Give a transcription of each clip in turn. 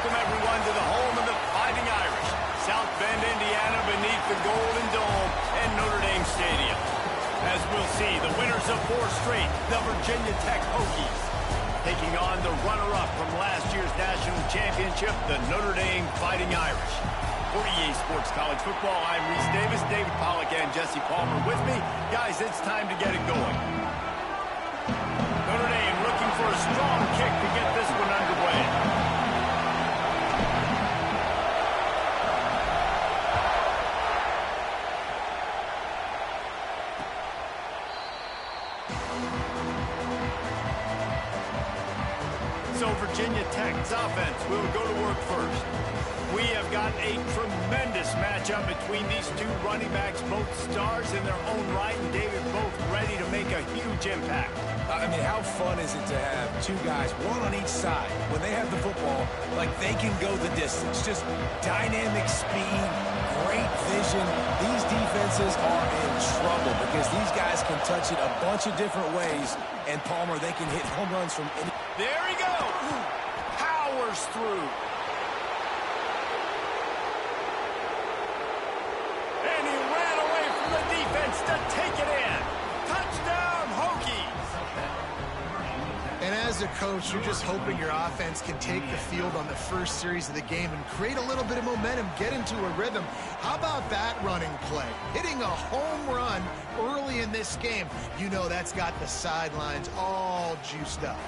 welcome everyone to the home of the Fighting Irish, South Bend, Indiana, beneath the Golden Dome and Notre Dame Stadium. As we'll see, the winners of 4 straight, the Virginia Tech Hokies, taking on the runner-up from last year's national championship, the Notre Dame Fighting Irish. For EA Sports College Football, I'm Reese Davis, David Pollack, and Jesse Palmer with me. Guys, it's time to get it going. Notre Dame looking for a strong kick to get this one underway. So Virginia Tech's offense will go to work first. We have got a tremendous matchup between these 2 running backs, both stars in their own right, and David, both ready to make a huge impact. I mean, how fun is it to have 2 guys, one on each side, when they have the football, like they can go the distance. Just dynamic speed, great vision. These defenses are in trouble because these guys can touch it a bunch of different ways, and Palmer, they can hit home runs from any... There he goes! Powers through. And he ran away from the defense to take it in. Touchdown, Hokies! And as a coach, you're just hoping your offense can take the field on the first series of the game and create a little bit of momentum, get into a rhythm. How about that running play? Hitting a home run early in this game. You know that's got the sidelines all juiced up.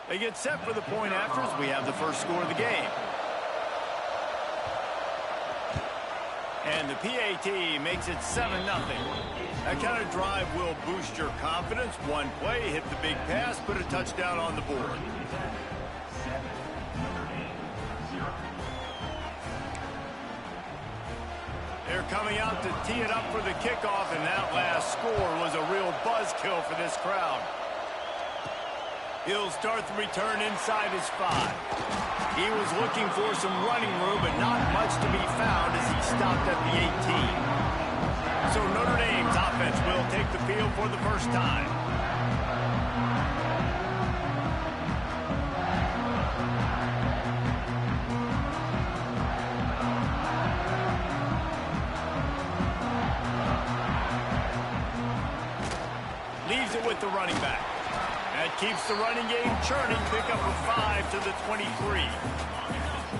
They get set for the point after as we have the first score of the game. And the PAT makes it 7-0. That kind of drive will boost your confidence. One play, hit the big pass, put a touchdown on the board. They're coming out to tee it up for the kickoff, and that last score was a real buzzkill for this crowd. He'll start the return inside his 5. He was looking for some running room, but not much to be found as he stopped at the 18. So Notre Dame's offense will take the field for the first time. Leaves it with the running back. That keeps the running game churning. Pick up a 5 to the 23.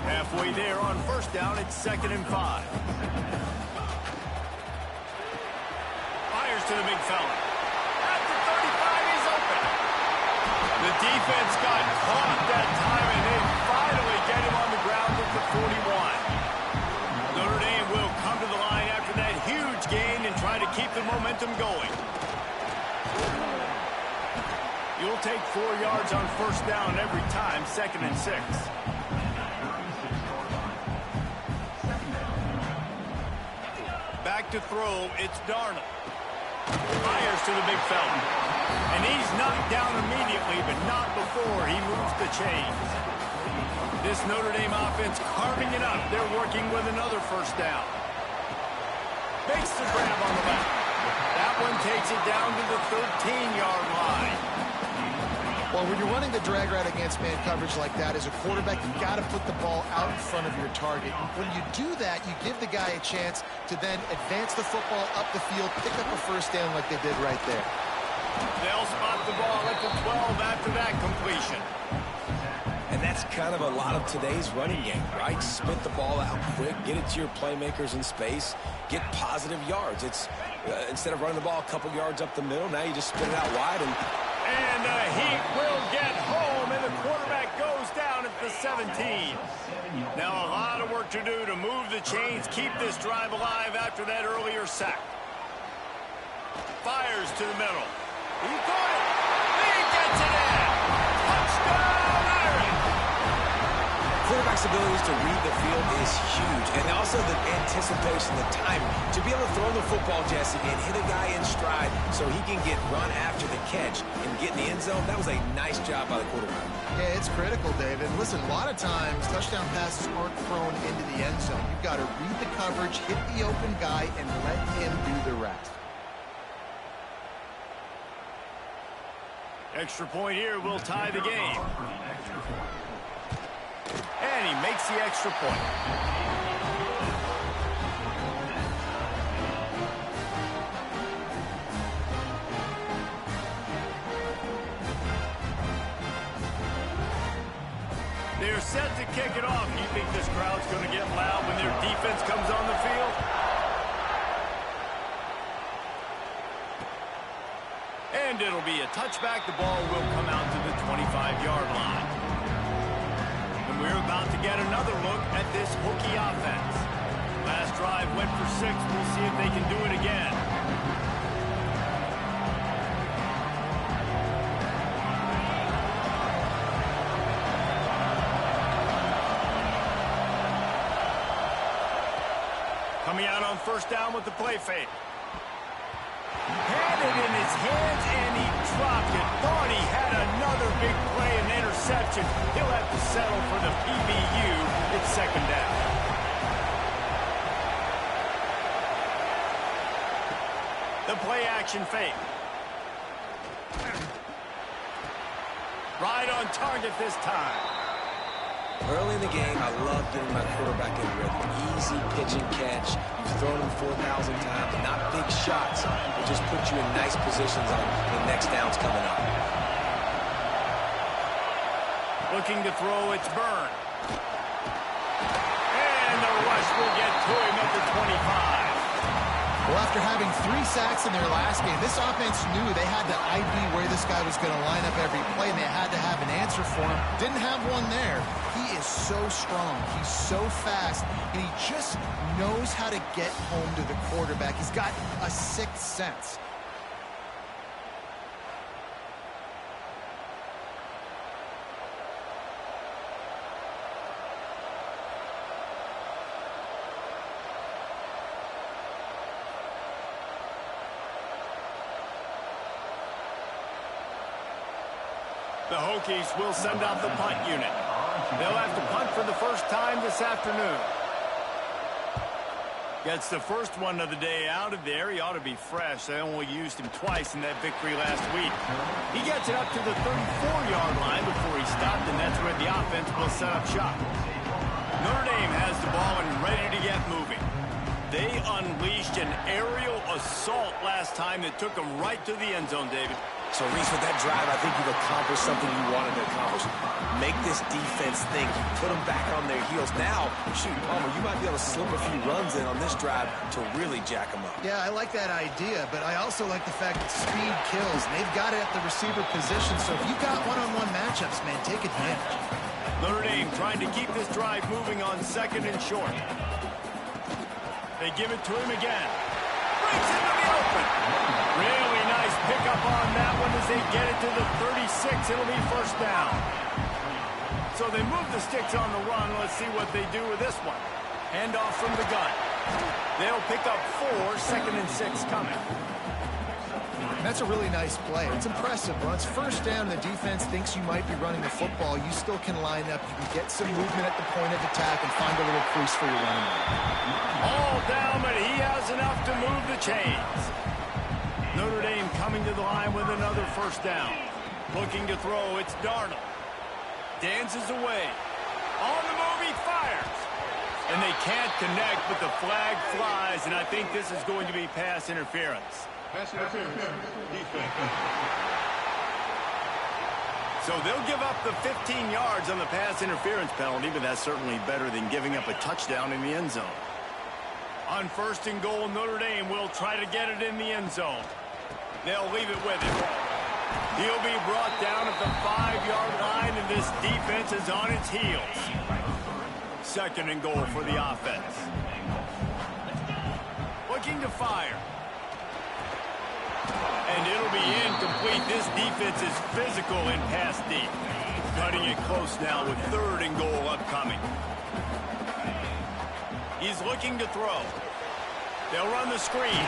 Halfway there on first down, it's 2nd and 5. Fires to the big fella. At the 35, he's open. The defense got caught that time, and they finally get him on the ground with the 41. Notre Dame will come to the line after that huge gain and try to keep the momentum going. You'll take 4 yards on first down every time, 2nd and 6. Back to throw, it's Darnold. Fires to the big fella. And he's knocked down immediately, but not before he moves the chains. This Notre Dame offense carving it up. They're working with another first down. Makes the grab on the back. That one takes it down to the 13-yard line. Well, when you're running the drag route against man coverage like that, as a quarterback, you've got to put the ball out in front of your target. When you do that, you give the guy a chance to then advance the football up the field, pick up a first down like they did right there. They'll spot the ball at the 12 after that completion. And that's kind of a lot of today's running game, right? Spit the ball out quick, get it to your playmakers in space, get positive yards. It's instead of running the ball a couple yards up the middle, now you just spit it out wide. And he will get home, and the quarterback goes down at the 17. Now a lot of work to do to move the chains, keep this drive alive after that earlier sack. Fires to the middle. He caught it. He gets it in. Touchdown, Irish. Quarterback's abilities to read the field is huge. And also the anticipation, the timing. To be able to throw the football, Jesse, and hit a guy in stride so he can get run after the catch and get in the end zone, that was a nice job by the quarterback. Yeah, it's critical, David. Listen, a lot of times touchdown passes aren't thrown into the end zone. You've got to read the coverage, hit the open guy, and let him do the rest. Extra point here will tie the game. And he makes the extra point. They're set to kick it off. Do you think this crowd's going to get loud when their defense comes on the field? And it'll be a touchback. The ball will come out to the 25-yard line. And we're about to get another look at this Hokie offense. Last drive went for 6. We'll see if they can do it again. Coming out on first down with the play fake. Had it in his hands, and he dropped it. Thought he had another big play and interception. He'll have to settle for the PBU. It's second down. The play action fake. Right on target this time. Early in the game, I love getting my quarterback in rhythm. Easy pitch and catch. You've thrown him 4,000 times. Not big shots, but just put you in nice positions on the next downs coming up. Looking to throw, it's Byrne. And the rush will get to him at the 25. Well, after having 3 sacks in their last game, this offense knew they had to ID where this guy was going to line up every play, and they had to have an answer for him. Didn't have one there. He is so strong. He's so fast, and he just knows how to get home to the quarterback. He's got a sixth sense. The Hokies will send out the punt unit. They'll have to punt for the first time this afternoon. Gets the first one of the day out of there. He ought to be fresh. They only used him twice in that victory last week. He gets it up to the 34-yard line before he stopped, and that's where the offense will set up shop. Notre Dame has the ball and ready to get moving. They unleashed an aerial assault last time that took them right to the end zone, David. So, Reese, with that drive, I think you've accomplished something you wanted to accomplish. Make this defense think. You put them back on their heels. Now, shoot, Palmer, you might be able to slip a few runs in on this drive to really jack them up. Yeah, I like that idea, but I also like the fact that speed kills. And they've got it at the receiver position, so if you've got one-on-one matchups, man, take advantage. Notre Dame trying to keep this drive moving on second and short. They give it to him again. Breaks into the open. Really nice pickup on that one as they get it to the 36. It'll be first down. So they move the sticks on the run. Let's see what they do with this one. Handoff from the gun. They'll pick up 4, second and 6 coming. That's a really nice play. It's impressive. Once first down, the defense thinks you might be running the football. You still can line up. You can get some movement at the point of attack and find a little crease for your running back. All down, but he has enough to move the chains. Notre Dame coming to the line with another first down. Looking to throw, it's Darnold. Dances away. On the move, he fires. And they can't connect, but the flag flies, and I think this is going to be pass interference. Pass interference. Defense. So they'll give up the 15 yards on the pass interference penalty, but that's certainly better than giving up a touchdown in the end zone. On first and goal, Notre Dame will try to get it in the end zone. They'll leave it with him. He'll be brought down at the 5-yard line, and this defense is on its heels. Second and goal for the offense. Looking to fire. And it'll be incomplete. This defense is physical in pass deep. Cutting it close now with 3rd and goal upcoming. He's looking to throw. They'll run the screen.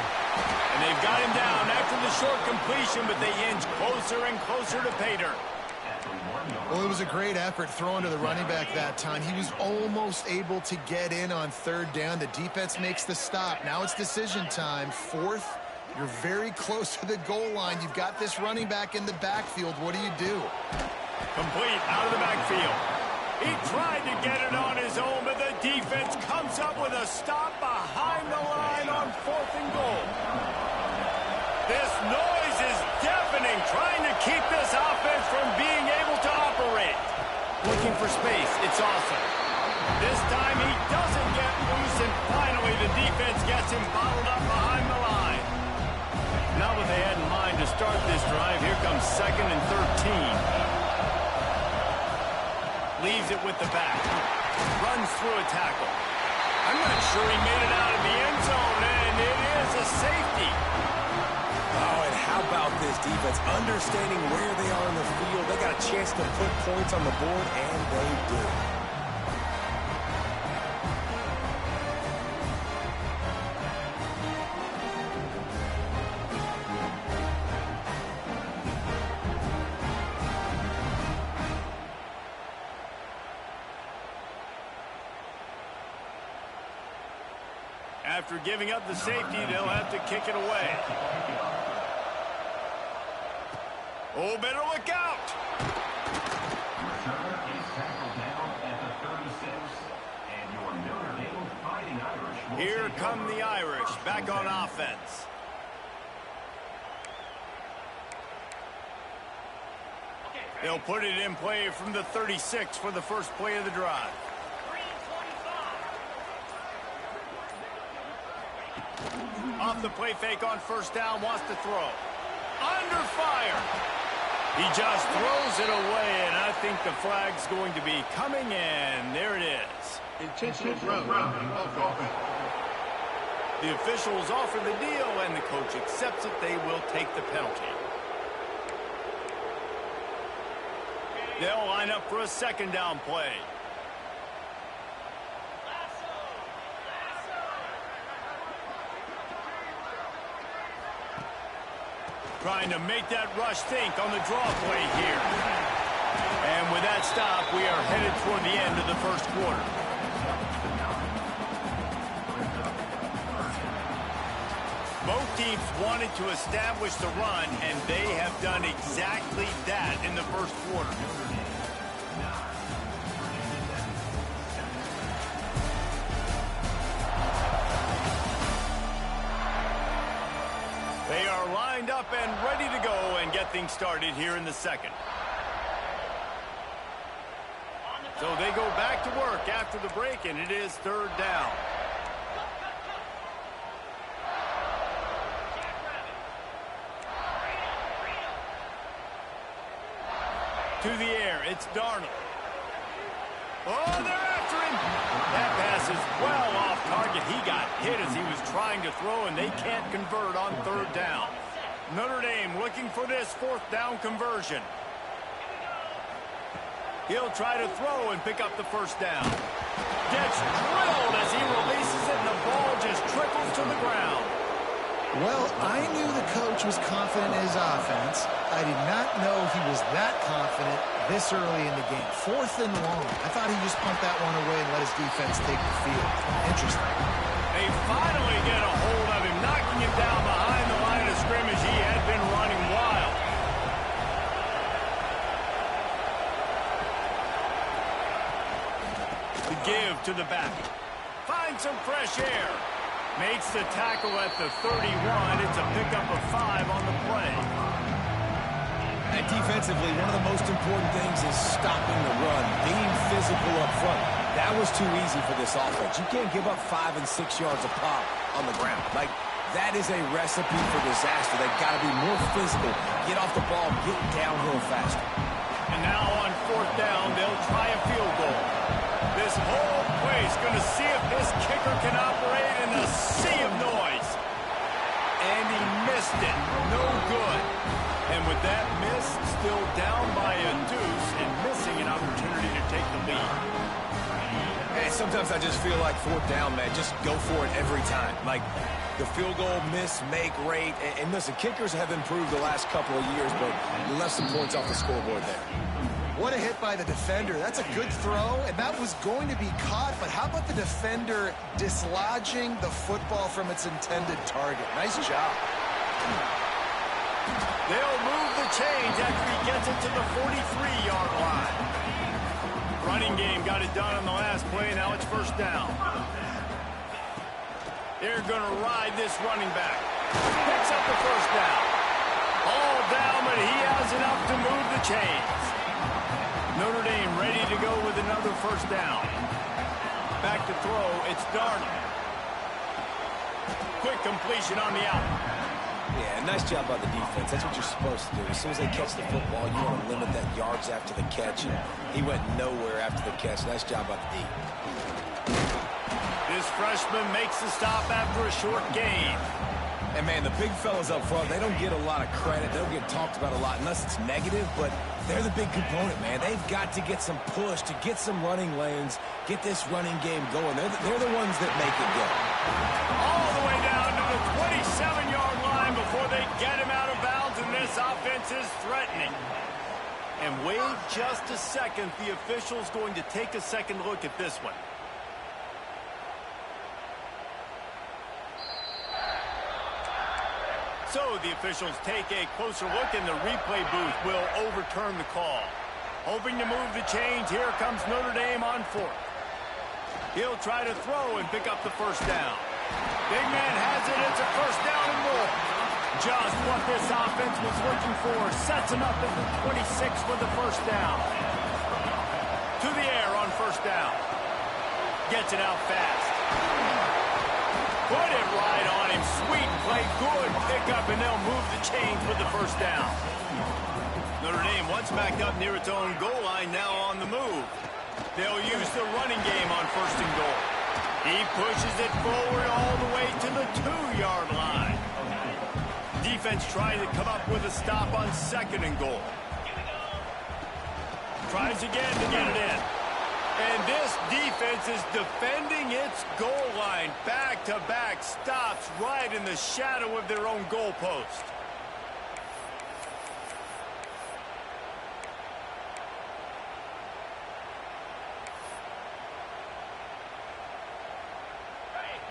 And they've got him down after the short completion, but they inch closer and closer to pay dirt. Well, it was a great effort throwing to the running back that time. He was almost able to get in on 3rd down. The defense makes the stop. Now it's decision time. 4th, you're very close to the goal line. You've got this running back in the backfield. What do? Complete out of the backfield. He tried to get it on his own, but the defense comes up with a stop behind the line on 4th and goal. This noise is deafening, trying to keep this offense from being able to operate. Looking for space. It's awesome. This time he doesn't get loose, and finally the defense gets him bottled up behind the line. Now what they had in mind to start this drive, here comes 2nd and 13. Leaves it with the back. Runs through a tackle. I'm not sure he made it out of the end zone, and it is a safety. Oh, and how about this defense? Understanding where they are in the field. They got a chance to put points on the board, and they did. After giving up the safety, they'll have to kick it away. Oh, better look out! Returner is tackled down at the 36, and your Notre Dame Fighting Irish will Here take come over the Irish, from back on center. offense. They'll put it in play from the 36 for the first play of the drive. Off the play fake on 1st down, wants to throw. Under fire. He just throws it away, and I think the flag's going to be coming in. There it is. Intentional grounding of offense. The officials offer the deal, and the coach accepts it. They will take the penalty. They'll line up for a 2nd down play. Trying to make that rush think on the draw play here. And with that stop, we are headed toward the end of the 1st quarter. Both teams wanted to establish the run, and they have done exactly that in the 1st quarter. They are lined up and ready to go and get things started here in the 2nd. So they go back to work after the break, and it is 3rd down. To the air, it's Darnold. Oh, they're after him. That pass is well off target. He got hit as he was trying to throw, and they can't convert on 3rd down. Notre Dame looking for this 4th down conversion. He'll try to throw and pick up the 1st down. Gets drilled as he releases it, and the ball just trickles to the ground. Well, I knew the coach was confident in his offense. I did not know he was that confident this early in the game. 4th and long. I thought he'd just punt that one away and let his defense take the field. Interesting. They finally get a hold of him, knocking him down behind the line of scrimmage. He had been running wild. The give to the back. Finds some fresh air. Makes the tackle at the 31. It's a pickup of 5 on the play. And defensively, one of the most important things is stopping the run, being physical up front. That was too easy for this offense. You can't give up 5 and 6 yards a pop on the ground. Like, that is a recipe for disaster. They've got to be more physical, get off the ball, get downhill faster. And now on 4th down, they'll try a field goal. This whole place going to see if this kicker can operate in the sea of noise. And he missed it. No good. And with that miss, still down by a deuce and missing an opportunity to take the lead. Hey, sometimes I just feel like fourth down, man. Just go for it every time. Like the field goal miss, make rate. And listen, kickers have improved the last couple of years, but you left some points off the scoreboard there. What a hit by the defender. That's a good throw, and that was going to be caught, but how about the defender dislodging the football from its intended target? Nice job. They'll move the chains after he gets it to the 43-yard line. Running game got it done on the last play, now it's first down. They're going to ride this running back. Picks up the first down. All down, but he has enough to move the chains. Notre Dame ready to go with another first down. Back to throw, it's Darnold. Quick completion on the out. Yeah, nice job by the defense. That's what you're supposed to do. As soon as they catch the football, you want to limit that yards after the catch. And he went nowhere after the catch. Nice job by the D. This freshman makes the stop after a short gain. And, man, the big fellas up front, they don't get a lot of credit. They don't get talked about a lot unless it's negative, but they're the big component, man. They've got to get some push, to get some running lanes, get this running game going. They're the ones that make it go. All the way down to the 27-yard line before they get him out of bounds, and this offense is threatening. And wait just a second. The official's going to take a second look at this one. So the officials take a closer look, and the replay booth will overturn the call. Hoping to move the chains, here comes Notre Dame on fourth. He'll try to throw and pick up the first down. Big man has it, it's a first down and more. Just what this offense was looking for. Sets him up at the 26 for the first down. To the air on first down. Gets it out fast. Put it right on him. Sweet play. Good pickup, and they'll move the chains with the first down. Notre Dame once back up near its own goal line, now on the move. They'll use the running game on first and goal. He pushes it forward all the way to the 2-yard line. Defense trying to come up with a stop on second and goal. Tries again to get it in. And this defense is defending its goal line. Back-to-back stops right in the shadow of their own goalpost.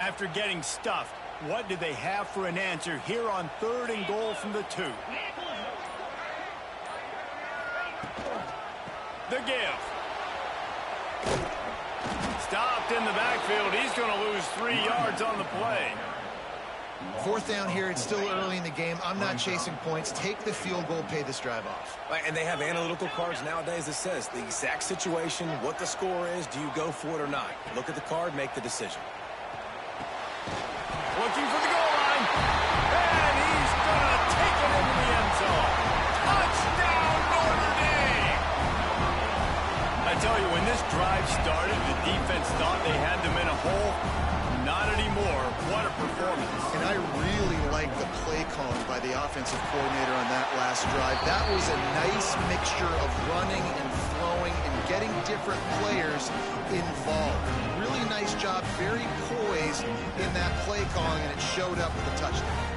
After getting stuffed, what do they have for an answer here on third and goal from the 2? The give. Stopped in the backfield. He's going to lose 3 yards on the play. Fourth down here. It's still early in the game. I'm not chasing points. Take the field goal, pay this drive off. And they have analytical cards nowadays that says the exact situation, what the score is, do you go for it or not? Look at the card, make the decision. Looking for the goal line. And he's going to take it into the end zone. Touchdown, Notre Dame! I tell you, when this drive started, the defense thought they had them in a hole. Not anymore. What a performance. And I really like the play calling by the offensive coordinator on that last drive. That was a nice mixture of running and throwing and getting different players involved. Really nice job, very poised in that play calling, and it showed up with a touchdown.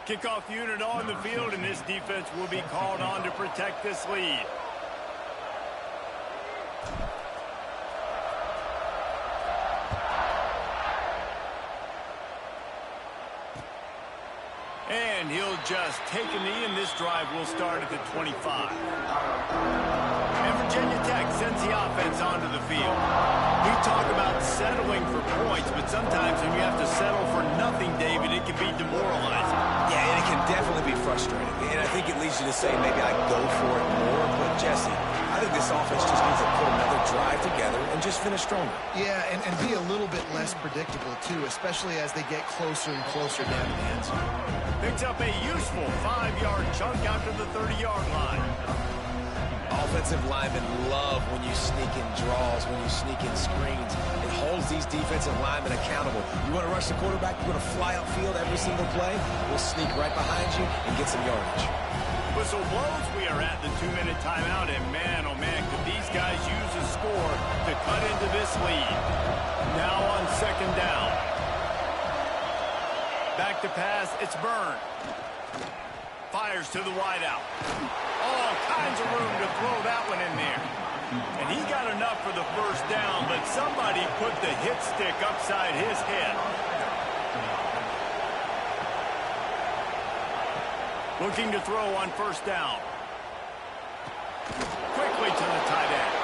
Kickoff unit on the field, and this defense will be called on to protect this lead. And he'll just take a knee, and this drive will start at the 25. And Virginia Tech sends the offense onto the field. We talk about settling for points, but sometimes when you have to settle for nothing, David, it can be demoralizing. Yeah, and it can definitely be frustrating. And I think it leads you to say maybe I go for it more. But, Jesse, I think this offense just needs to put another drive together and just finish stronger. Yeah, and be a little bit less predictable, too, especially as they get closer and closer down to the end zone. Picks up a useful 5-yard chunk out to the 30-yard line. Offensive linemen love when you sneak in draws, when you sneak in screens. It holds these defensive linemen accountable. You want to rush the quarterback, you want to fly upfield every single play, we'll sneak right behind you and get some yardage. Whistle blows, we are at the 2-minute timeout, and man, oh man, could these guys use a score to cut into this lead. Now on 2nd down. Back to pass, it's Byrne. Fires to the wideout. All kinds of room to throw that one in there. And he got enough for the first down, but somebody put the hit stick upside his head. Looking to throw on 1st down. Quickly to the tight end.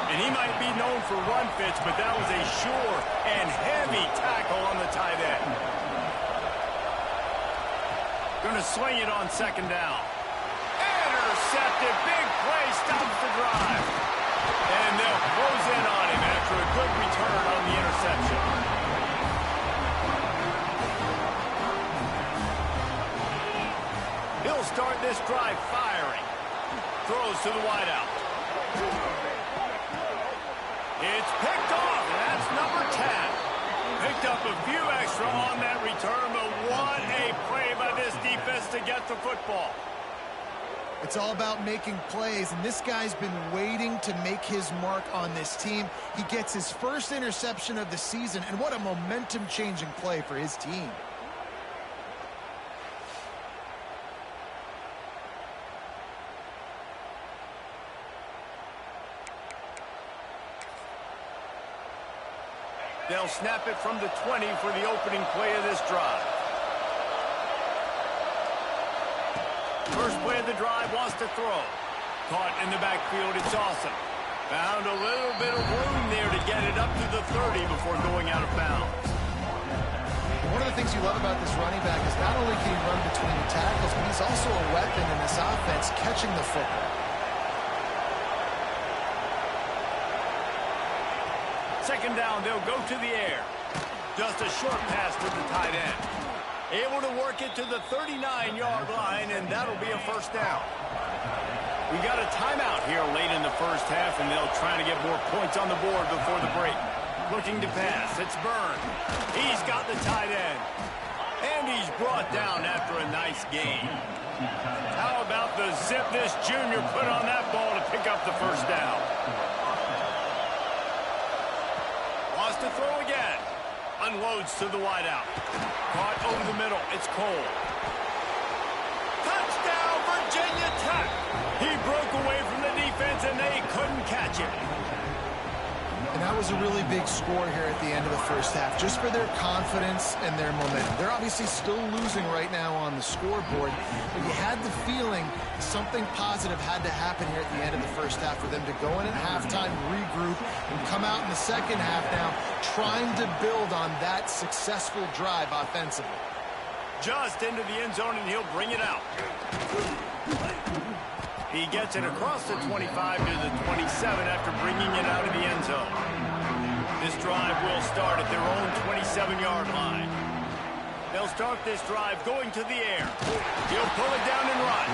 And he might be known for run fits, but that was a sure and heavy tackle on the tight end. Going to swing it on 2nd down. Intercepted. Big play. Stops the drive. And they'll close in on him after a good return on the interception. He'll start this drive firing. Throws to the wideout. It's picked off, and that's number 10. Picked up a few extra on that return, but what a play by this defense to get the football. It's all about making plays, and this guy's been waiting to make his mark on this team. He gets his first interception of the season, and what a momentum-changing play for his team. They'll snap it from the 20 for the opening play of this drive. First play of the drive, wants to throw. Caught in the backfield, it's awesome. Found a little bit of room there to get it up to the 30 before going out of bounds. One of the things you love about this running back is not only can he run between the tackles, but he's also a weapon in this offense, catching the football. Second down, they'll go to the air. Just a short pass to the tight end. Able to work it to the 39-yard line, and that'll be a 1st down. We got a timeout here late in the 1st half, and they'll try to get more points on the board before the break. Looking to pass, it's Byrne. He's got the tight end. And he's brought down after a nice gain. How about the zip this junior put on that ball to pick up the 1st down? To throw again. Unloads to the wideout. Caught over the middle. It's Cole. Touchdown, Virginia Tech. He broke away from the defense, and they couldn't catch him. And that was a really big score here at the end of the 1st half, just for their confidence and their momentum. They're obviously still losing right now on the scoreboard, but you had the feeling something positive had to happen here at the end of the 1st half for them to go in at halftime, regroup, and come out in the 2nd half now trying to build on that successful drive offensively. Just into the end zone, and he'll bring it out. He gets it across the 25 to the 27 after bringing it out of the end zone. This drive will start at their own 27-yard line. They'll start this drive going to the air. He'll pull it down and run.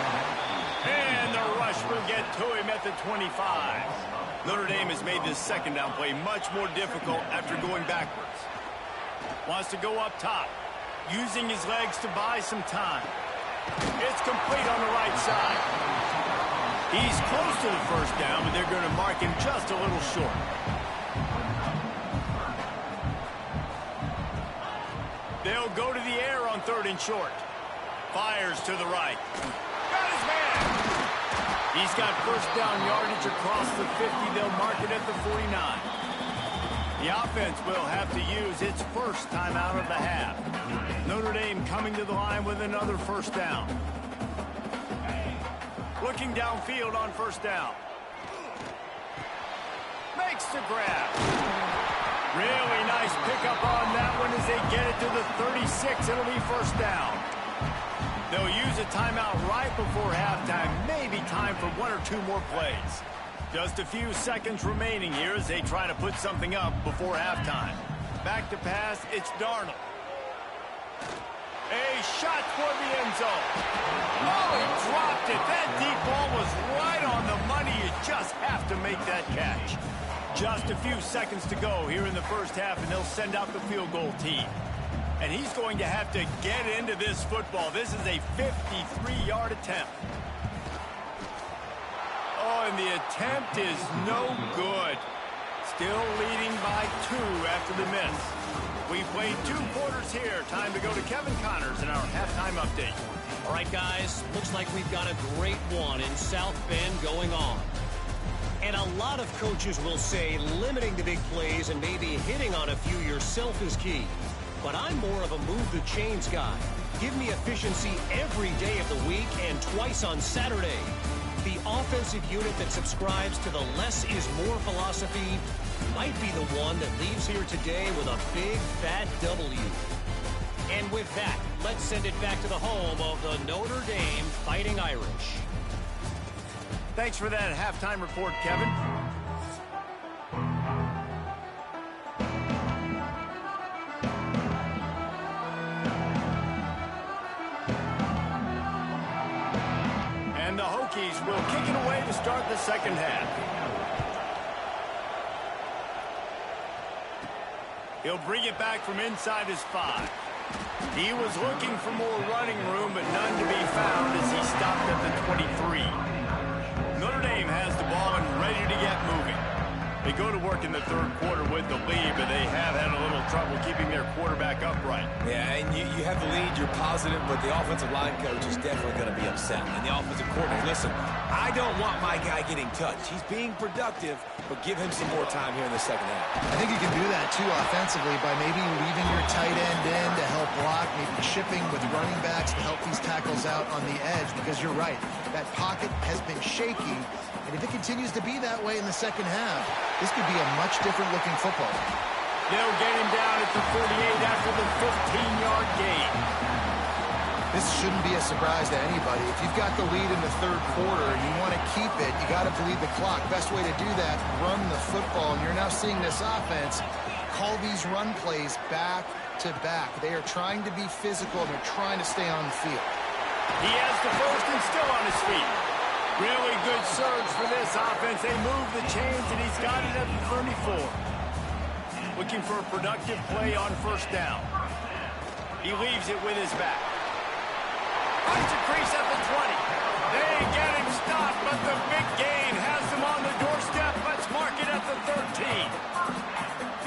And the rush will get to him at the 25. Notre Dame has made this 2nd down play much more difficult after going backwards. Wants to go up top, using his legs to buy some time. It's complete on the right side. He's close to the 1st down, but they're going to mark him just a little short. They'll go to the air on 3rd and short. Fires to the right. Got his man. He's got 1st down yardage across the 50. They'll mark it at the 49. The offense will have to use its 1st timeout of the half. Notre Dame coming to the line with another 1st down. Looking downfield on 1st down. Makes the grab. Really nice pickup on that one as they get it to the 36. It'll be 1st down. They'll use a timeout right before halftime. Maybe time for 1 or 2 more plays. Just a few seconds remaining here as they try to put something up before halftime. Back to pass, it's Darnold. A shot toward the end zone. Oh, he dropped it. That deep ball was right on the money. You just have to make that catch. Just a few seconds to go here in the first half, and they'll send out the field goal team. And he's going to have to get into this football. This is a 53-yard attempt. Oh, and the attempt is no good. Still leading by 2 after the miss. We've played 2 quarters here. Time to go to Kevin Connors in our halftime update. All right, guys, looks like we've got a great one in South Bend going on. And a lot of coaches will say limiting the big plays and maybe hitting on a few yourself is key. But I'm more of a move the chains guy. Give me efficiency every day of the week and twice on Saturday. The offensive unit that subscribes to the less is more philosophy might be the one that leaves here today with a big fat W. And with that, let's send it back to the home of the Notre Dame Fighting Irish. Thanks for that halftime report, Kevin. And the Hokies will kick it away to start the second half. He'll bring it back from inside his 5. He was looking for more running room, but none to be found as he stopped at the 23. Notre Dame has the ball and ready to get moving. They go to work in the third quarter with the lead, but they have had a little trouble keeping their quarterback upright. Yeah, and you have the lead, you're positive, but the offensive line coach is definitely going to be upset. And the offensive coordinator, listen, I don't want my guy getting touched. He's being productive, but give him some more time here in the second half. I think you can do that, too, offensively, by maybe leaving your tight end in to help block, maybe chipping with running backs to help these tackles out on the edge, because you're right. That pocket has been shaky, and if it continues to be that way in the second half, this could be a much different-looking football. They'll get him down at the 48 after the 15-yard gain. This shouldn't be a surprise to anybody. If you've got the lead in the third quarter and you want to keep it, you got to bleed the clock. Best way to do that, run the football. And you're now seeing this offense call these run plays back to back. They are trying to be physical, and they're trying to stay on the field. He has the first and still on his feet. Really good surge for this offense. They move the chains, and he's got it at the 34. Looking for a productive play on first down. He leaves it with his back. Finds a crease at the 20. They get him stopped, but the big gain has them on the doorstep. Let's mark it at the 13.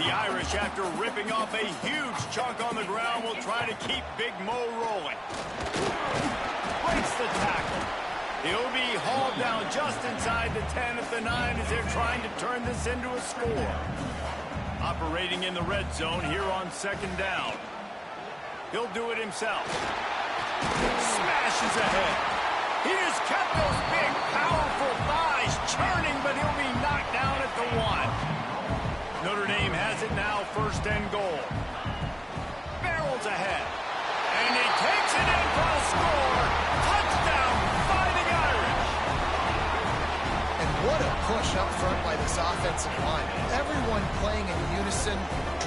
The Irish, after ripping off a huge chunk on the ground, will try to keep Big Mo rolling. Breaks the tackle. He'll be hauled down just inside the 10 at the 9 as they're trying to turn this into a score. Operating in the red zone here on second down. He'll do it himself. Smashes ahead. He has kept those big, powerful thighs churning, but he'll be knocked down at the 1. Notre Dame has it now, first and goal. Barrels ahead. And he takes it in for a score. Touchdown, Fighting Irish. And what a push up front by this offensive line. Everyone playing in unison,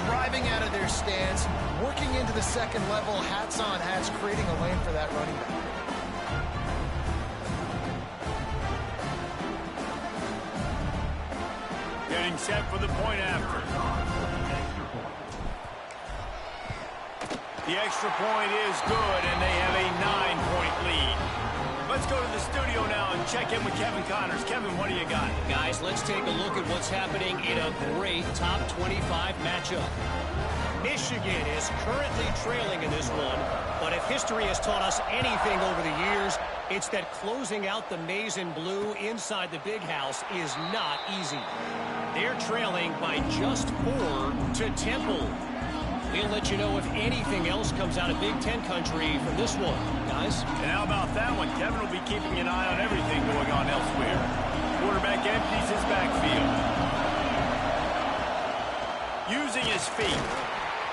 driving out of their stance, working into the second level, hats on hats, creating a lane for that running back. Getting set for the point after. The extra point is good, and they have a 9-point lead. Let's go to the studio now and check in with Kevin Connors. Kevin, what do you got? Guys, let's take a look at what's happening in a great top 25 matchup. Michigan is currently trailing in this one, but if history has taught us anything over the years, it's that closing out the maize and blue inside the big house is not easy. They're trailing by just 4 to Temple. We'll let you know if anything else comes out of Big Ten country from this one, guys. And how about that one? Kevin will be keeping an eye on everything going on elsewhere. Quarterback empties his backfield. Using his feet.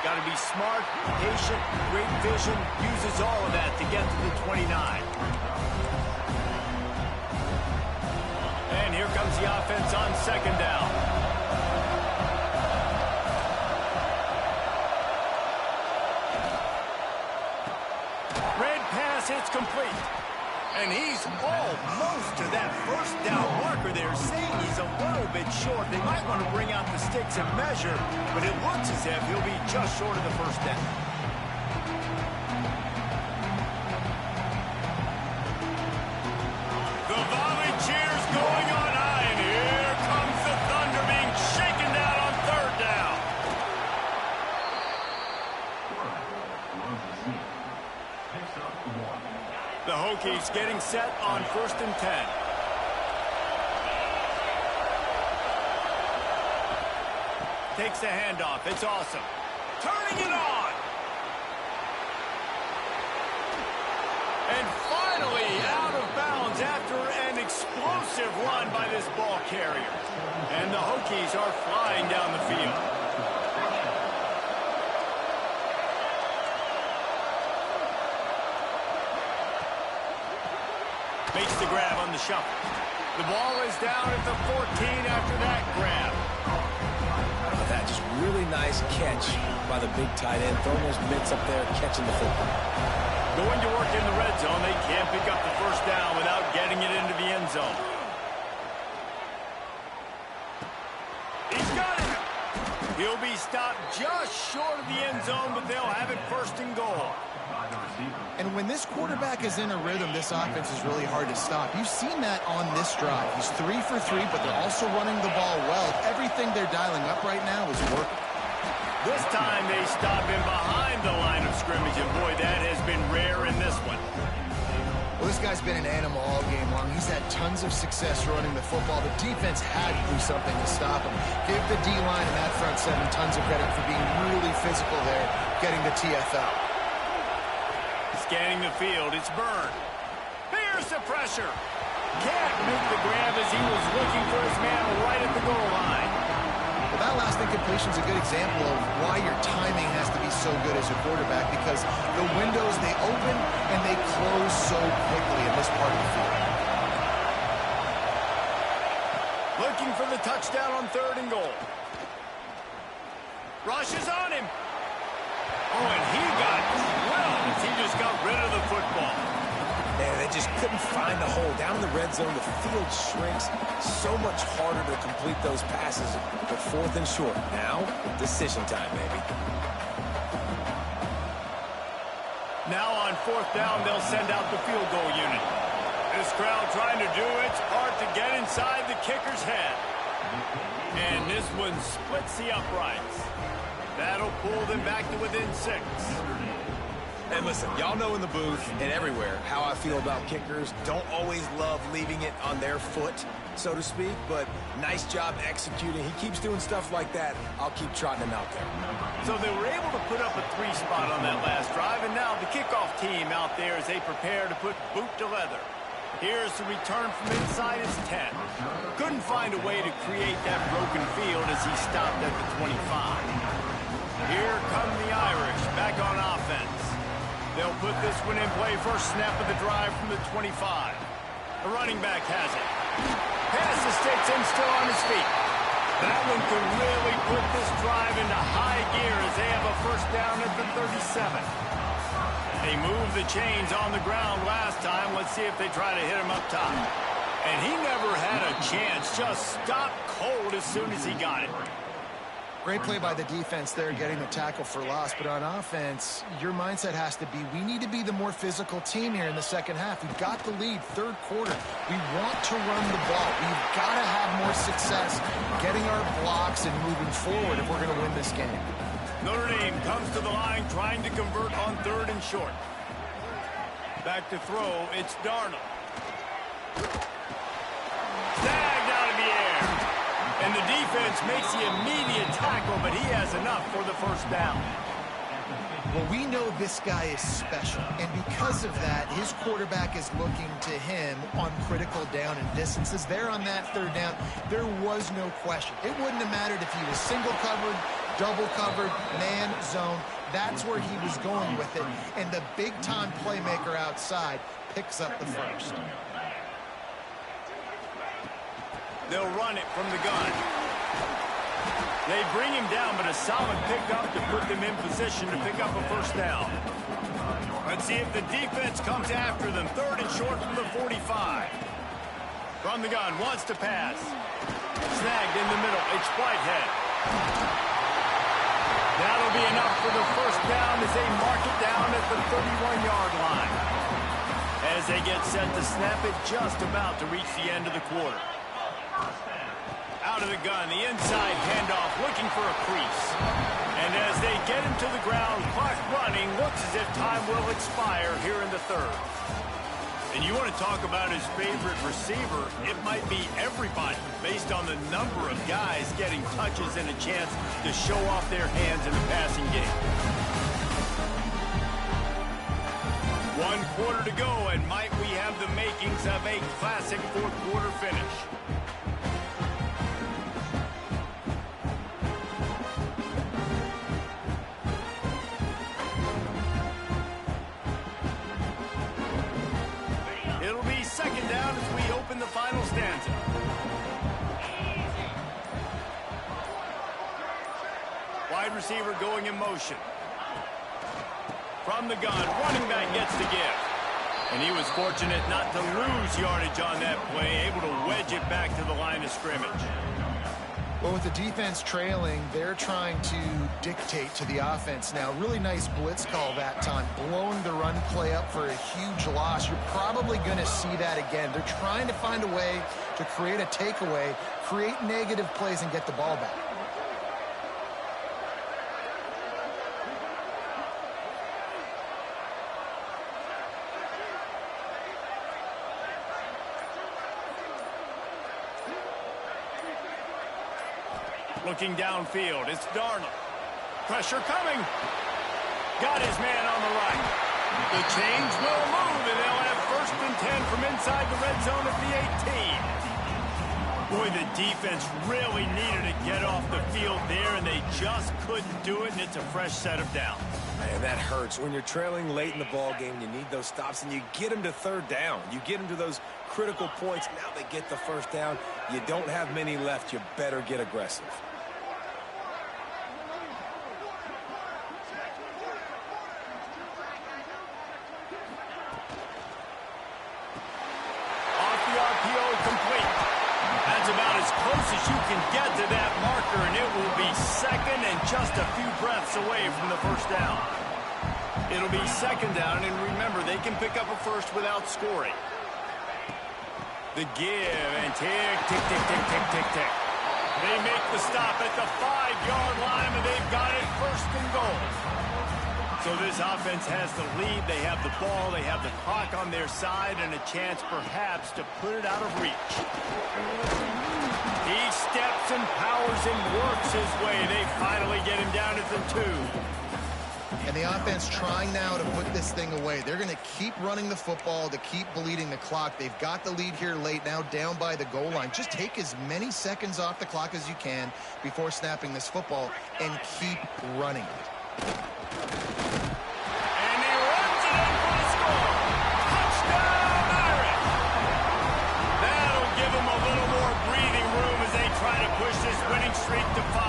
Got to be smart, patient, great vision. Uses all of that to get to the 29. And here comes comes the offense on second down. Red pass hits complete. And he's almost to that first down marker there, saying he's a little bit short. They might want to bring out the sticks and measure, but it looks as if he'll be just short of the first down. The volley cheers going on high, and here comes the Thunder being shaken down on third down. The Hokies getting set on 1st and 10. Takes the handoff. It's awesome. Turning it on. And finally out of bounds after an explosive run by this ball carrier. And the Hokies are flying down the field. Makes the grab on the shuffle. The ball is down at the 14 after that grab. Oh, that just really nice catch by the big tight end. Throwing those mitts up there, catching the football. Going to work in the red zone. They can't pick up the first down without getting it into the end zone. He's got it. He'll be stopped just short of the end zone, but they'll have it 1st and goal. And when this quarterback is in a rhythm, this offense is really hard to stop. You've seen that on this drive. He's 3 for 3, but they're also running the ball well. Everything they're dialing up right now is working. This time they stop him behind the line of scrimmage, and boy, that has been rare in this one. Well, this guy's been an animal all game long. He's had tons of success running the football. The defense had to do something to stop him. Give the D-line and that front seven tons of credit for being really physical there, getting the TFL. Scanning the field, it's Byrne. Here's the pressure. Can't make the grab as he was looking for his man right at the goal line. Well, that last incompletion is a good example of why your timing has to be so good as a quarterback, because the windows, they open and they close so quickly in this part of the field. Looking for the touchdown on 3rd and goal. Rush is on him. Oh, and he got well as he just got rid of the football. Man, they just couldn't find the hole. Down in the red zone, the field shrinks. So much harder to complete those passes. But 4th and short. Now, decision time, baby. Now on 4th down, they'll send out the field goal unit. This crowd trying to do its part to get inside the kicker's head. And this one splits the uprights. That'll pull them back to within 6. And listen, y'all know in the booth and everywhere how I feel about kickers. Don't always love leaving it on their foot, so to speak, but nice job executing. He keeps doing stuff like that. I'll keep trotting him out there. So they were able to put up a 3 spot on that last drive, and now the kickoff team out there as they prepare to put boot to leather. Here's the return from inside his 10. Couldn't find a way to create that broken field as he stopped at the 25. Here come the Irish back on offense. They'll put this one in play first snap of the drive from the 25. The running back has it. Pass the sticks and still on his feet. That one could really put this drive into high gear as they have a first down at the 37. They moved the chains on the ground last time. Let's see if they try to hit him up top. And he never had a chance. Just stopped cold as soon as he got it. Great play by the defense there, getting the tackle for loss. But on offense, your mindset has to be, we need to be the more physical team here in the second half. We've got the lead, 3rd quarter. We want to run the ball. We've got to have more success getting our blocks and moving forward if we're going to win this game. Notre Dame comes to the line trying to convert on 3rd and short. Back to throw, it's Darnold. Snagged out of the air. And the defense makes the immediate tackle, but he has enough for the first down. Well, we know this guy is special, and because of that, his quarterback is looking to him on critical down and distances. There on that 3rd down, there was no question. It wouldn't have mattered if he was single covered, double covered, man, zone. That's where he was going with it, and the big-time playmaker outside picks up the first. They'll run it from the gun. They bring him down, but a solid pickup to put them in position to pick up a first down. Let's see if the defense comes after them. 3rd and short from the 45. From the gun, wants to pass. Snagged in the middle. It's Whitehead. That'll be enough for the first down as they mark it down at the 31-yard line. As they get set to snap it, just about to reach the end of the quarter. Out of the gun, the inside handoff, looking for a crease. And as they get him to the ground, clock running, looks as if time will expire here in the 3rd. And you want to talk about his favorite receiver, it might be everybody, based on the number of guys getting touches and a chance to show off their hands in the passing game. 1 quarter to go, and might we have the makings of a classic 4th quarter finish. It'll be 2nd down as we open the final stanza. Wide receiver going in motion. From the gun, running back gets the give. And he was fortunate not to lose yardage on that play, able to wedge it back to the line of scrimmage. Well, with the defense trailing, they're trying to dictate to the offense now. Really nice blitz call that time, blowing the run play up for a huge loss. You're probably going to see that again. They're trying to find a way to create a takeaway, create negative plays, and get the ball back. Looking downfield, it's Darnold. Pressure coming. Got his man on the right. The chains will move, and they'll have 1st and 10 from inside the red zone at the 18. Boy, the defense really needed to get off the field there, and they just couldn't do it, and it's a fresh set of downs. Man, that hurts. When you're trailing late in the ball game, you need those stops, and you get them to 3rd down. You get them to those critical points. Now they get the first down. You don't have many left. You better get aggressive. To that marker, and it will be 2nd and just a few breaths away from the first down. It'll be 2nd down, and remember, they can pick up a first without scoring. The give, and tick, tick, tick, tick, tick, tick, tick. They make the stop at the 5-yard line, and they've got it 1st and goal. So this offense has the lead. They have the ball. They have the clock on their side, and a chance perhaps to put it out of reach. He steps and powers and works his way. They finally get him down at the 2. And the offense trying now to put this thing away. They're going to keep running the football to keep bleeding the clock. They've got the lead here late, now down by the goal line. Just take as many seconds off the clock as you can before snapping this football and keep running it. And he runs it in for the score. Touchdown, Irish! That'll give him a little more breathing room as they try to push this winning streak to 5.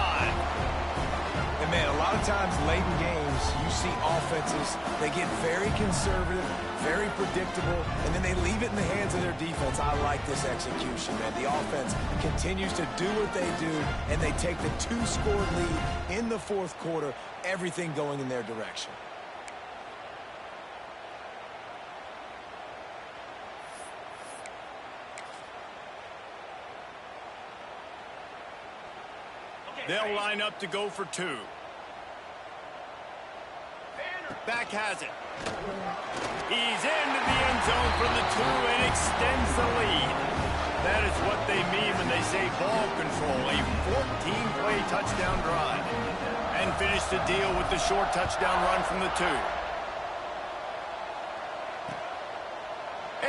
And man, a lot of times late in games, you see offenses, they get very conservative, very predictable, and then they leave it in the hands of their defense. I like this execution, man. The offense continues to do what they do, and they take the 2-score lead in the 4th quarter, everything going in their direction. They'll line up to go for 2. Back has it. He's into the end zone for the 2 and extends the lead. That is what they mean when they say ball control. A 14-play touchdown drive. And finish the deal with the short touchdown run from the 2.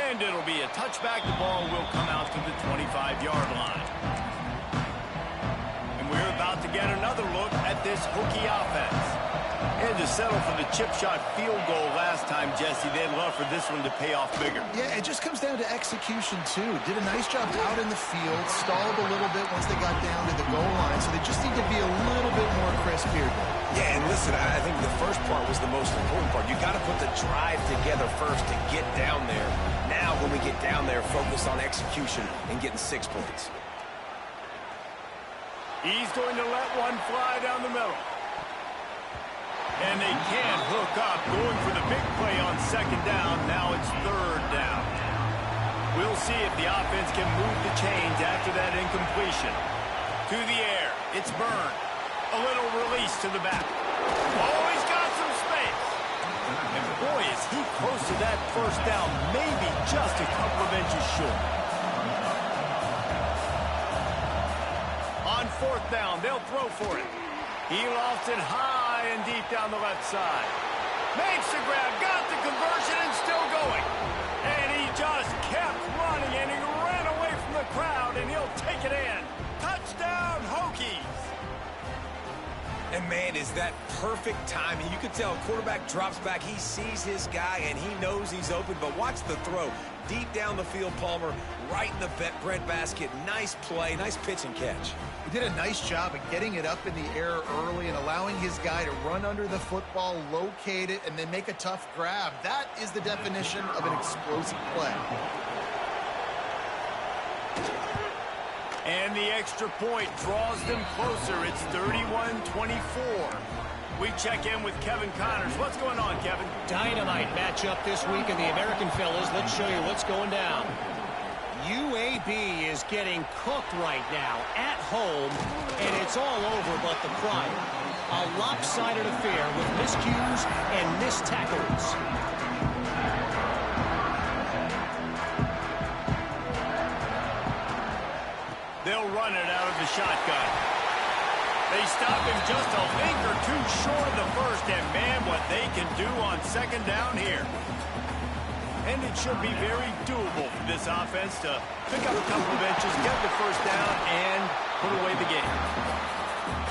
And it'll be a touchback. The ball will come out to the 25-yard line. And we're about to get another look at this Hokie offense. And to settle for the chip shot field goal last time, Jesse, they'd love for this one to pay off bigger. Yeah, it just comes down to execution, too. Did a nice job out in the field, stalled a little bit once they got down to the goal line, so they just need to be a little bit more crisp here. Yeah, and listen, I think the first part was the most important part. You got to put the drive together first to get down there. Now, when we get down there, focus on execution and getting 6 points. He's going to let one fly down the middle. And they can't hook up, going for the big play on second down. Now it's third down. We'll see if the offense can move the chains after that incompletion. To the air, it's Byrne. A little release to the back. Oh, he's got some space. And boy, is he close to that first down, maybe just a couple of inches short. On fourth down, they'll throw for it. He lost it high and deep down the left side. Makes the grab, got the conversion, and still going. And he just kept running, and he ran away from the crowd, and he'll take it in. Touchdown, Hokies. And, man, is that perfect timing. You can tell quarterback drops back. He sees his guy, and he knows he's open. But watch the throw. Deep down the field, Palmer, right in the breadbasket. Nice play, nice pitch and catch. He did a nice job of getting it up in the air early and allowing his guy to run under the football, locate it, and then make a tough grab. That is the definition of an explosive play. And the extra point draws them closer. It's 31-24. We check in with Kevin Connors. What's going on, Kevin? Dynamite matchup this week in the American fellas. Let's show you what's going down. UAB is getting cooked right now at home, and it's all over but the prior. A lopsided affair with miscues and missed tackles. They'll run it out of the shotgun. They stop him just a link or two short of the first, and man, what they can do on second down here. And it should be very doable for this offense to pick up a couple of inches, get the first down, and put away the game.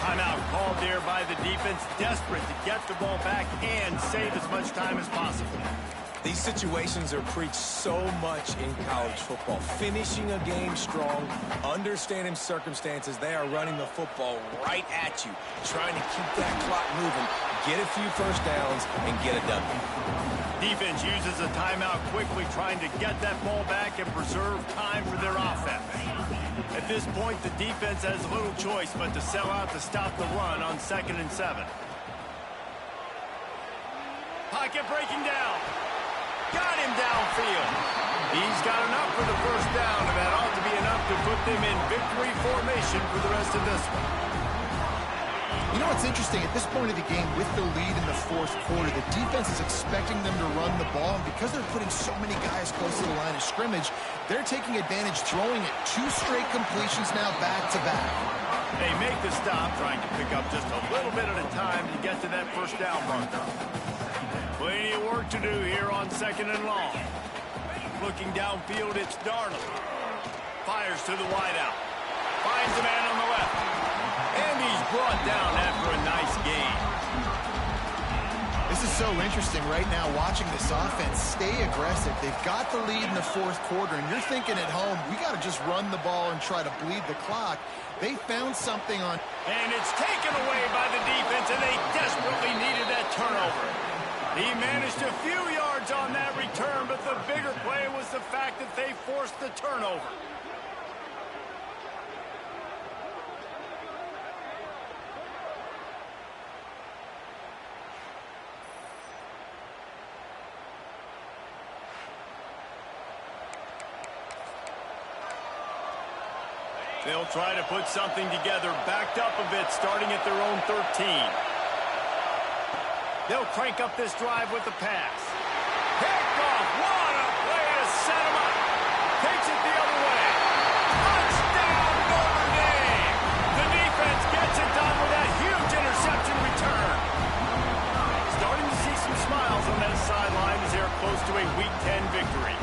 Timeout called there by the defense, desperate to get the ball back and save as much time as possible. These situations are preached so much in college football. Finishing a game strong, understanding circumstances. They are running the football right at you, trying to keep that clock moving, get a few first downs, and get a W. Defense uses a timeout quickly, trying to get that ball back and preserve time for their offense. At this point, the defense has little choice but to sell out to stop the run on 2nd and 7. Pocket breaking down. Got him downfield. He's got enough for the first down, and that ought to be enough to put them in victory formation for the rest of this one. You know what's interesting? At this point of the game, with the lead in the fourth quarter, the defense is expecting them to run the ball, and because they're putting so many guys close to the line of scrimmage, they're taking advantage, throwing it 2 straight completions now back-to-back. They make the stop, trying to pick up just a little bit at a time to get to that first down marker. Plenty of work to do here on 2nd and long. Looking downfield, it's Darnold. Fires to the wideout. Finds a man on the left. And he's brought down after a nice gain. This is so interesting right now, watching this offense stay aggressive. They've got the lead in the fourth quarter, and you're thinking at home, we got to just run the ball and try to bleed the clock. They found something on... And it's taken away by the defense, and they desperately needed that turnover. He managed a few yards on that return, but the bigger play was the fact that they forced the turnover. They'll try to put something together, backed up a bit, starting at their own 13. They'll crank up this drive with the pass. Picked off. What a play to set him up. Takes it the other way. Touchdown, Notre Dame. The defense gets it done with that huge interception return. Starting to see some smiles on that sideline as they're close to a Week 10 victory.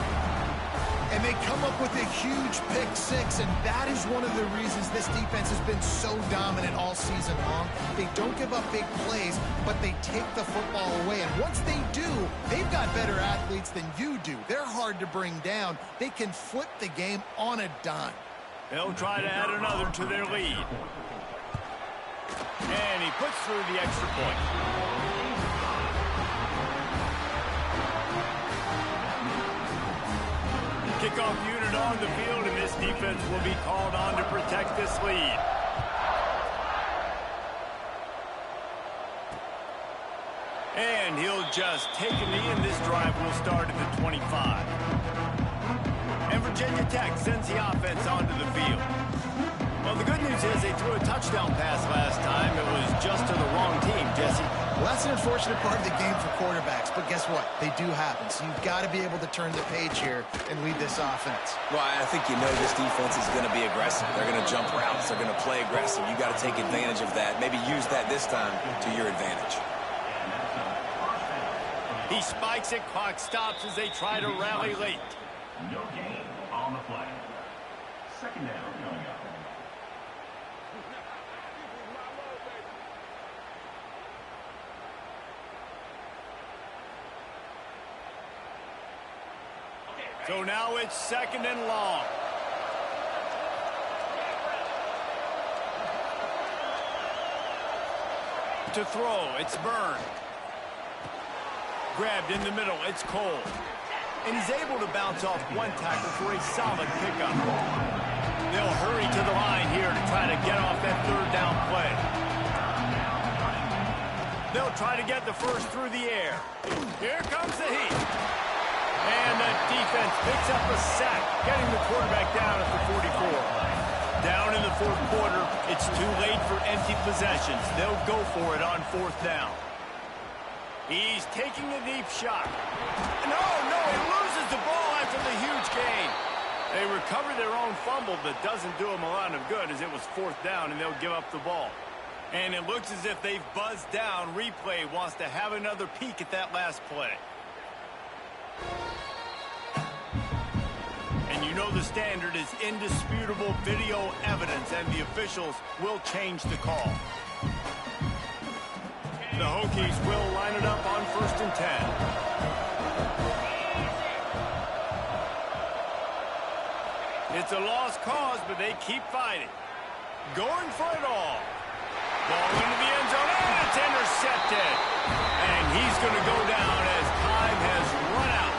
And they come up with a huge pick 6, and that is one of the reasons this defense has been so dominant all season long. They don't give up big plays, but they take the football away. And once they do, they've got better athletes than you do. They're hard to bring down. They can flip the game on a dime. They'll try to add another to their lead. And he puts through the extra point. Kickoff unit on the field, and this defense will be called on to protect this lead. And he'll just take a knee, and this drive will start at the 25. And Virginia Tech sends the offense onto the field. Well, the good news is they threw a touchdown pass last time. It was just to the wrong team, Jesse. Well, that's an unfortunate part of the game for quarterbacks, but guess what? They do happen, so you've got to be able to turn the page here and lead this offense. Well, I think you know this defense is going to be aggressive. They're going to jump routes. They're going to play aggressive. You got to take advantage of that. Maybe use that this time to your advantage. He spikes it. Clock stops as they try to rally late. No gain on the play. Second down coming up. So now it's second and long. To throw, it's Byrne. Grabbed in the middle, it's Cole. And he's able to bounce off one tackle for a solid pickup. They'll hurry to the line here to try to get off that third down play. They'll try to get the first through the air. Here comes the heat. And the defense picks up a sack, getting the quarterback down at the 44. Down in the fourth quarter, it's too late for empty possessions. They'll go for it on fourth down. He's taking a deep shot. No, he loses the ball after the huge gain. They recover their own fumble, but doesn't do them a lot of good as it was fourth down and they'll give up the ball. And it looks as if they've buzzed down. Replay wants to have another peek at that last play. And you know the standard is indisputable video evidence, and the officials will change the call. The Hokies will line it up on 1st and 10. It's a lost cause, but they keep fighting. Going for it all. Ball into the end zone, and it's intercepted. And he's going to go down as time has run out.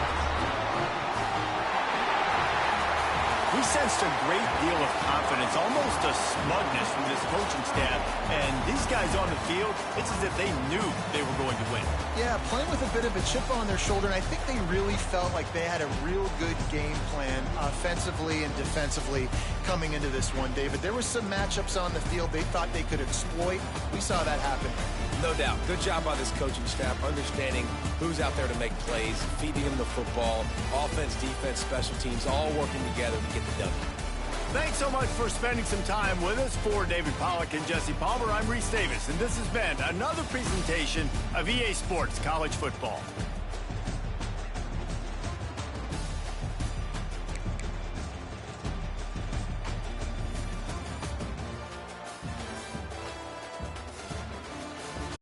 We sensed a great deal of confidence, almost a smugness from this coaching staff. And these guys on the field, it's as if they knew they were going to win. Yeah, playing with a bit of a chip on their shoulder, and I think they really felt like they had a real good game plan offensively and defensively coming into this one, David. There were some matchups on the field they thought they could exploit. We saw that happen. No doubt. Good job by this coaching staff, understanding who's out there to make plays, feeding them the football, offense, defense, special teams, all working together to get the W. Thanks so much for spending some time with us. For David Pollack and Jesse Palmer, I'm Reese Davis, and this has been another presentation of EA Sports College Football.